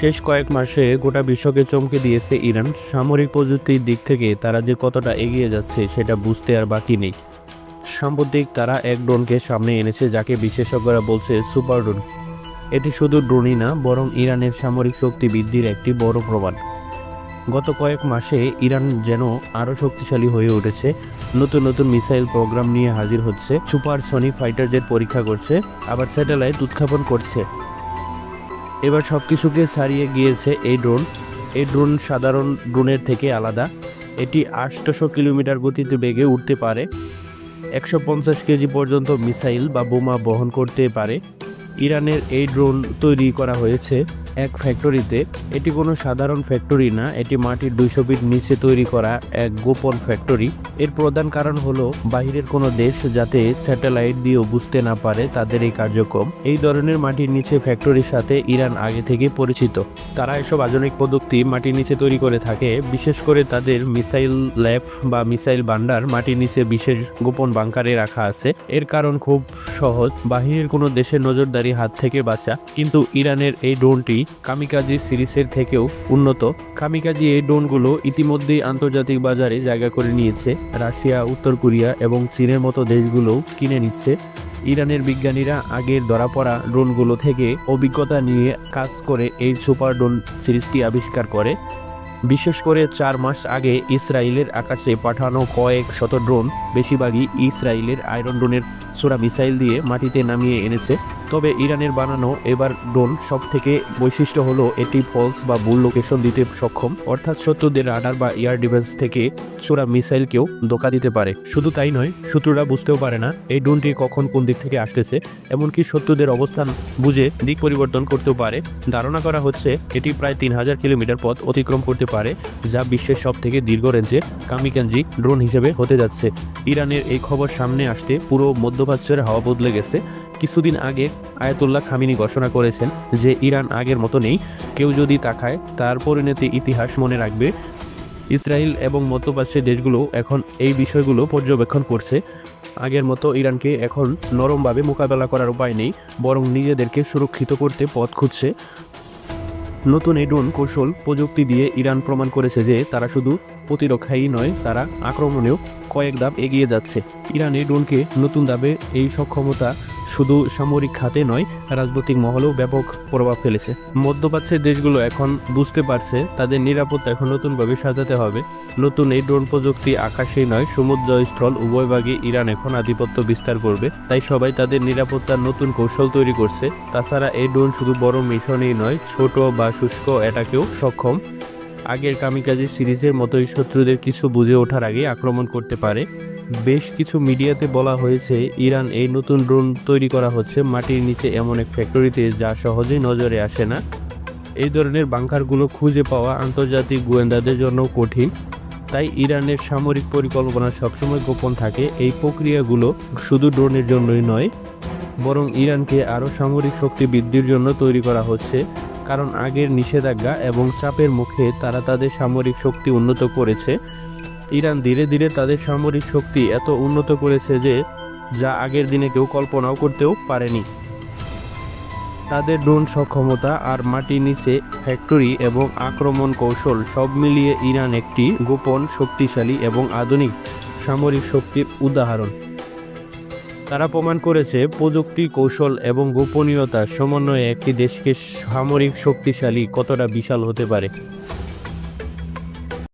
শেষ কয়েক মাসে গোটা বিশ্বকে চমকে দিয়েছে ইরান। সামরিক প্রযুক্তির দিক থেকে তারা যে কতটা এগিয়ে যাচ্ছে সেটা বুঝতে আর বাকি নেই। সাম্প্রতিক তারা এক ড্রোনকে সামনে এনেছে, যাকে বিশেষজ্ঞরা বলছে সুপার ড্রোন। এটি শুধু ড্রোনই না, বরং ইরানের সামরিক শক্তি বৃদ্ধির একটি বড় প্রমাণ। গত কয়েক মাসে ইরান যেন আরও শক্তিশালী হয়ে উঠেছে। নতুন নতুন মিসাইল প্রোগ্রাম নিয়ে হাজির হচ্ছে, সুপারসনিক ফাইটার জেট পরীক্ষা করছে, আবার স্যাটেলাইট উৎক্ষেপণ করছে। এবার সবকিছুকে ছাড়িয়ে গিয়েছে এই ড্রোন। এই ড্রোন সাধারণ ড্রোনের থেকে আলাদা। এটি 800 কিলোমিটার গতিতে বেগে উঠতে পারে, 150 কেজি পর্যন্ত মিসাইল বা বোমা বহন করতে পারে। ইরানের এই ড্রোন তৈরি করা হয়েছে এক ফ্যাক্টরিতে। এটি কোনো সাধারণ ফ্যাক্টরি না, এটি মাটির 200 ফিট নিচে তৈরি করা এক গোপন ফ্যাক্টরি। এর প্রধান কারণ হলো বাহিরের কোনো দেশ যাতে স্যাটেলাইট দিয়েও বুঝতে না পারে তাদের এই কার্যক্রম। এই ধরনের মাটির নিচে ফ্যাক্টরির সাথে ইরান আগে থেকে পরিচিত। তারা এসব আধুনিক প্রযুক্তি মাটির নিচে তৈরি করে থাকে, বিশেষ করে তাদের মিসাইল ল্যাব বা মিসাইল ভান্ডার মাটির নিচে বিশেষ গোপন বাংকারে রাখা আছে। এর কারণ খুব সহজ, বাহিরের কোনো দেশের নজরদারি হাত থেকে বাঁচা। কিন্তু ইরানের এই ড্রোনটি কামিকাজি সিরিজের থেকেও উন্নত। কামিকাজি এই ড্রোনগুলো ইতিমধ্যেই আন্তর্জাতিক বাজারে জায়গা করে নিয়েছে। রাশিয়া, উত্তর কোরিয়া এবং চীনের মতো দেশগুলোও কিনে নিচ্ছে। ইরানের বিজ্ঞানীরা আগের ধরা পড়া ড্রোনগুলো থেকে অভিজ্ঞতা নিয়ে কাজ করে এই সুপার ড্রোন সিরিজটি আবিষ্কার করে। বিশেষ করে 4 মাস আগে ইসরায়েলের আকাশে পাঠানো কয়েক শত ড্রোন, বেশিরভাগই ইসরায়েলের আয়রন ড্রোনের ছোড়া মিসাইল দিয়ে মাটিতে নামিয়ে এনেছে। তবে ইরানের বানানো এবার ড্রোন সব থেকে বৈশিষ্ট্য হলো এটি ফলস বা ভুল লোকেশন দিতে সক্ষম, অর্থাৎ শত্রুদের রাডার বা এয়ার ডিফেন্স থেকে ছোড়া মিসাইলকেও ধোঁকা দিতে পারে। শুধু তাই নয়, শত্রুরা বুঝতেও পারে না এই ড্রোনটি কখন কোন দিক থেকে আসতেছে, এমনকি শত্রুদের অবস্থান বুঝে দিক পরিবর্তন করতেও পারে। ধারণা করা হচ্ছে এটি প্রায় 3000 কিলোমিটার পথ অতিক্রম করতে পারে, যা বিশ্বের সব থেকে দীর্ঘ রেঞ্জে কামিকাজি ড্রোন হিসেবে হতে যাচ্ছে। ইরানের এই খবর সামনে আসতে পুরো মধ্যপ্রাচ্যের হাওয়া বদলে গেছে। কিছুদিন আগে আয়াতুল্লাহ খামিনি ঘোষণা করেছেন যে ইরান আগের মতো নেই, কেউ যদি তাকায় তার পরিণতি ইতিহাস মনে রাখবে। ইসরায়েল এবং মধ্যপ্রাচ্যের দেশগুলো এখন এই বিষয়গুলো পর্যবেক্ষণ করছে। আগের মতো ইরানকে এখন নরমভাবে মোকাবেলা করার উপায় নেই, বরং নিজেদেরকে সুরক্ষিত করতে পথ খুঁজছে। নতুন এই ড্রোন কৌশল প্রযুক্তি দিয়ে ইরান প্রমাণ করেছে যে তারা শুধু প্রতিরক্ষাই নয়, তারা আক্রমণেও কয়েক ধাপ এগিয়ে যাচ্ছে। ইরান এই ড্রোনকে নতুন ধাপে এই সক্ষমতা শুধু সামরিক খাতে নয়, রাজনৈতিক মহলেও ব্যাপক প্রভাব ফেলেছে। মধ্যপ্রাচ্যের দেশগুলো এখন বুঝতে পারছে তাদের নিরাপত্তা এখন নতুনভাবে সাজাতে হবে। নতুন এই ড্রোন প্রযুক্তি আকাশেই নয়, সমুদ্র স্থল উভয় ভাগে ইরান এখন আধিপত্য বিস্তার করবে। তাই সবাই তাদের নিরাপত্তার নতুন কৌশল তৈরি করছে। তাছাড়া এই ড্রোন শুধু বড় মিশনেই নয়, ছোট বা শুষ্ক এটাকেও সক্ষম। আগের কামিকাজি সিরিজের মতোই শত্রুদের কিছু বুঝে ওঠার আগে আক্রমণ করতে পারে। বেশ কিছু মিডিয়াতে বলা হয়েছে ইরান এই নতুন ড্রোন তৈরি করা হচ্ছে মাটির নিচে এমন এক ফ্যাক্টরিতে, যা সহজেই নজরে আসে না। এই ধরনের বাংকারগুলো খুঁজে পাওয়া আন্তর্জাতিক গোয়েন্দাদের জন্য কঠিন, তাই ইরানের সামরিক পরিকল্পনা সবসময় গোপন থাকে। এই প্রক্রিয়াগুলো শুধু ড্রোনের জন্যই নয়, বরং ইরানকে আরও সামরিক শক্তি বৃদ্ধির জন্য তৈরি করা হচ্ছে। কারণ আগের নিষেধাজ্ঞা এবং চাপের মুখে তারা তাদের সামরিক শক্তি উন্নত করেছে। ইরান ধীরে ধীরে তাদের সামরিক শক্তি এত উন্নত করেছে যে যা আগের দিনে কেউ কল্পনাও করতেও পারেনি। তাদের ড্রোন সক্ষমতা আর মাটির নিচে ফ্যাক্টরি এবং আক্রমণ কৌশল সব মিলিয়ে ইরান একটি গোপন, শক্তিশালী এবং আধুনিক সামরিক শক্তির উদাহরণ। তারা প্রমাণ করেছে প্রযুক্তি, কৌশল এবং গোপনীয়তার সমন্বয়ে একটি দেশকে সামরিক শক্তিশালী কতটা বিশাল হতে পারে।